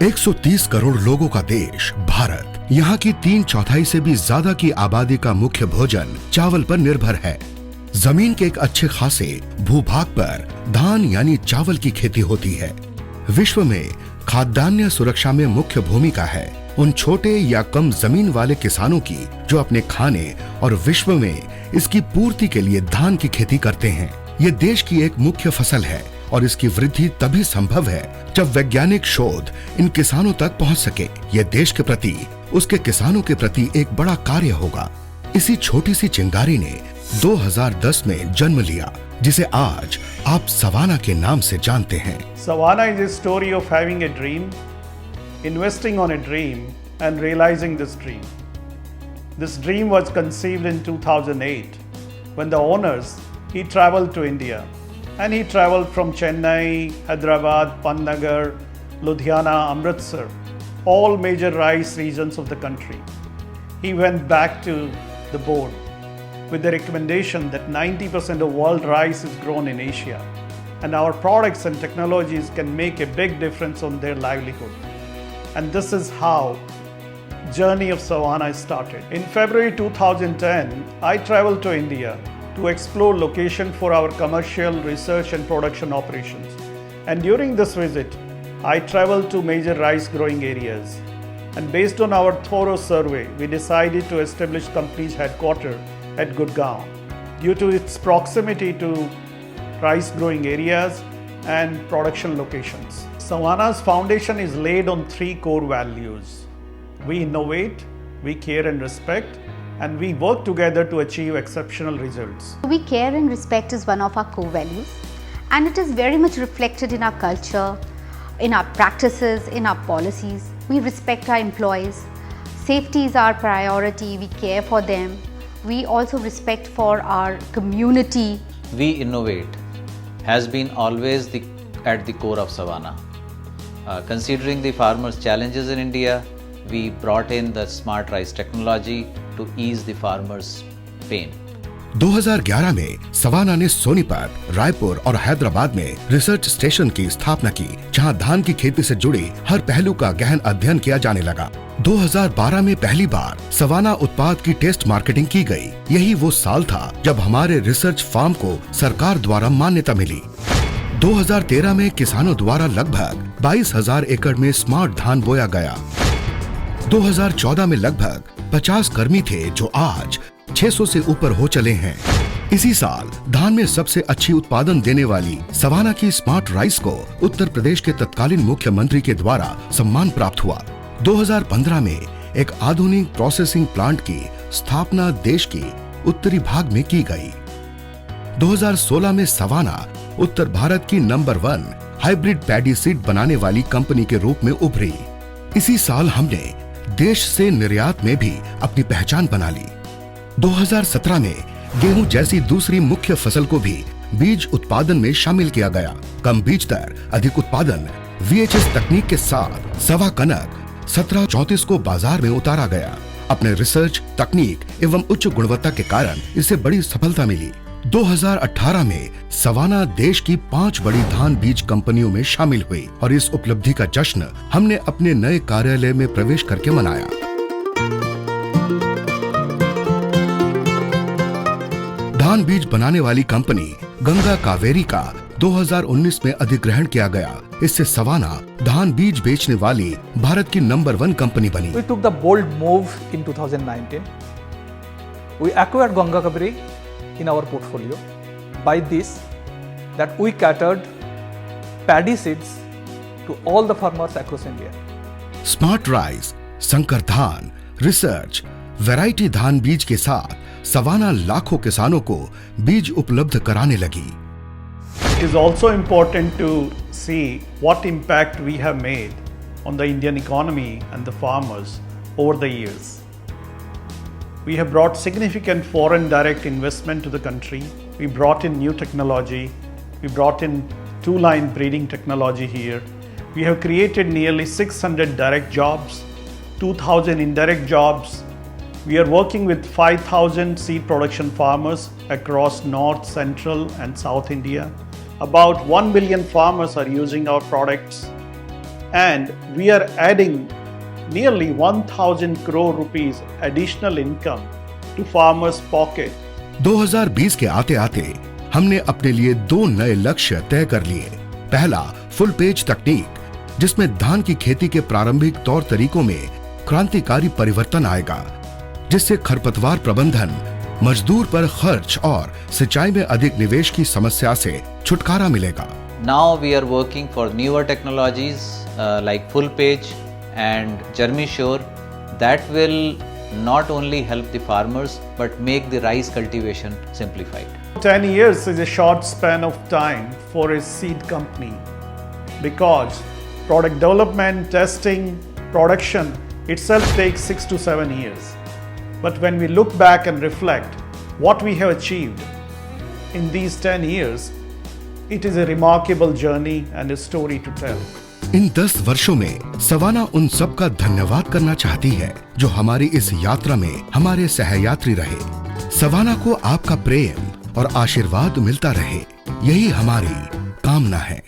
130 करोड़ लोगों का देश भारत, यहाँ की 3/4 से भी ज्यादा की आबादी का मुख्य भोजन चावल पर निर्भर है। जमीन के एक अच्छे खासे भूभाग पर धान यानी चावल की खेती होती है। विश्व में खाद्यान्न सुरक्षा में मुख्य भूमिका है उन छोटे या कम जमीन वाले किसानों की जो अपने खाने और विश्व में इसकी पूर्ति के लिए धान की खेती करते हैं। ये देश की एक मुख्य फसल है और इसकी वृद्धि तभी संभव है जब वैज्ञानिक शोध इन किसानों तक पहुंच सके। ये देश के प्रति, उसके किसानों के प्रति एक बड़ा कार्य होगा। इसी छोटी सी चिंगारी ने 2010 में जन्म लिया, जिसे आज आप सवाना के नाम से जानते हैं। Savana is a story of having a dream, investing on a dream and realizing this dream. This dream was conceived in 2008 when the owners, he traveled to India and he traveled from Chennai, Hyderabad, Pantnagar, Ludhiana, Amritsar, all major rice regions of the country. He went back to the board with the recommendation that 90% of world rice is grown in Asia and our products and technologies can make a big difference on their livelihood. And this is how journey of Savana started. In February 2010, I traveled to India to explore location for our commercial research and production operations. And during this visit, I traveled to major rice growing areas. And based on our thorough survey, we decided to establish company's headquarters at Gurgaon due to its proximity to rice growing areas and production locations. Savana's foundation is laid on 3 core values. We innovate, we care and respect, and we work together to achieve exceptional results. We care and respect is one of our core values, and it is very much reflected in our culture, in our practices, in our policies. We respect our employees. Safety is our priority. We care for them. We also respect for our community. We innovate has been always at the core of Savana. Considering the farmers' challenges in India, we brought in the smart rice technology to ease the farmers' pain. 2011 में savanna ने सोनीपत, रायपुर और हैदराबाद में research station की स्थापना की, जहां धान की खेती से जुड़े हर पहलू का गहन अध्ययन किया जाने लगा। 2012 में पहली बार सवाना उत्पाद की टेस्ट मार्केटिंग की गई। यही वो साल था जब हमारे रिसर्च फार्म को सरकार द्वारा मान्यता मिली। 2013 में किसानों द्वारा लगभग 22,000 एकड़ में स्मार्ट धान बोया गया। 2014 में लगभग 50 कर्मी थे जो आज 600 से ऊपर हो चले हैं। इसी साल धान में सबसे अच्छी उत्पादन देने वाली सवाना की स्मार्ट राइस को उत्तर प्रदेश के तत्कालीन मुख्यमंत्री के द्वारा सम्मान प्राप्त हुआ। 2015 में एक आधुनिक प्रोसेसिंग प्लांट की स्थापना देश की उत्तरी भाग में की गई। 2016 में सवाना उत्तर भारत की नंबर 1 हाइब्रिड पैडी सीड बनाने वाली कंपनी के रूप में उभरी। इसी साल हमने देश से निर्यात में भी अपनी पहचान बना ली। 2017 में गेहूं जैसी दूसरी मुख्य फसल को भी बीज उत्पादन में शामिल किया गया। कम बीज दर, अधिक उत्पादन VHS तकनीक के साथ सवा कनक 1734 को बाजार में उतारा गया। अपने रिसर्च, तकनीक एवं उच्च गुणवत्ता के कारण इसे बड़ी सफलता मिली। 2018 में सवाना देश की 5 बड़ी धान बीज कंपनियों में शामिल हुई और इस उपलब्धि का जश्न हमने अपने नए कार्यालय में प्रवेश करके मनाया। धान बीज बनाने वाली कंपनी गंगा कावेरी का 2019 में अधिग्रहण किया गया। इससे सवाना धान बीज बेचने वाली भारत की नंबर 1 कंपनी बनी। We took the bold move in 2019. We acquired Ganga Kaveri in our portfolio. By this, that we catered paddy seeds to all the farmers across India. Smart rice, संकर धान, research, variety धान बीज के साथ savanna लाखों किसानों को बीज उपलब्ध कराने लगी। It is also important to see what impact we have made on the Indian economy and the farmers over the years. We have brought significant foreign direct investment to the country. We brought in new technology. We brought in 2-line breeding technology here. We have created nearly 600 direct jobs, 2,000 indirect jobs. We are working with 5,000 seed production farmers across North, Central and South India. About 1 million farmers are using our products and we are adding nearly 1000 crore rupees additional income to farmers' pocket. 2020 के आते आते हमने अपने लिए 2 नए लक्ष्य तय कर लिए। पहला, फुल पेज तकनीक, जिसमें धान की खेती के प्रारंभिक तौर तरीकों में क्रांतिकारी परिवर्तन आएगा, जिससे खरपतवार प्रबंधन, मजदूर पर खर्च और सिंचाई में अधिक निवेश की समस्या से छुटकारा मिलेगा। Now we are working for newer technologies like full page and GermiSure that will not only help the farmers but make the rice cultivation simplified. 10 years is a short span of time for a seed company because product development, testing, production itself takes 6 to 7 years. But when we look back and reflect what we have achieved in these 10 years, it is a remarkable journey and a story to tell. इन 10 वर्षों में savanna उन सब का धन्यवाद करना चाहती है जो हमारी इस यात्रा में हमारे सहयात्री रहे। सवाना को आपका प्रेम और आशीर्वाद मिलता रहे, यही हमारी कामना है।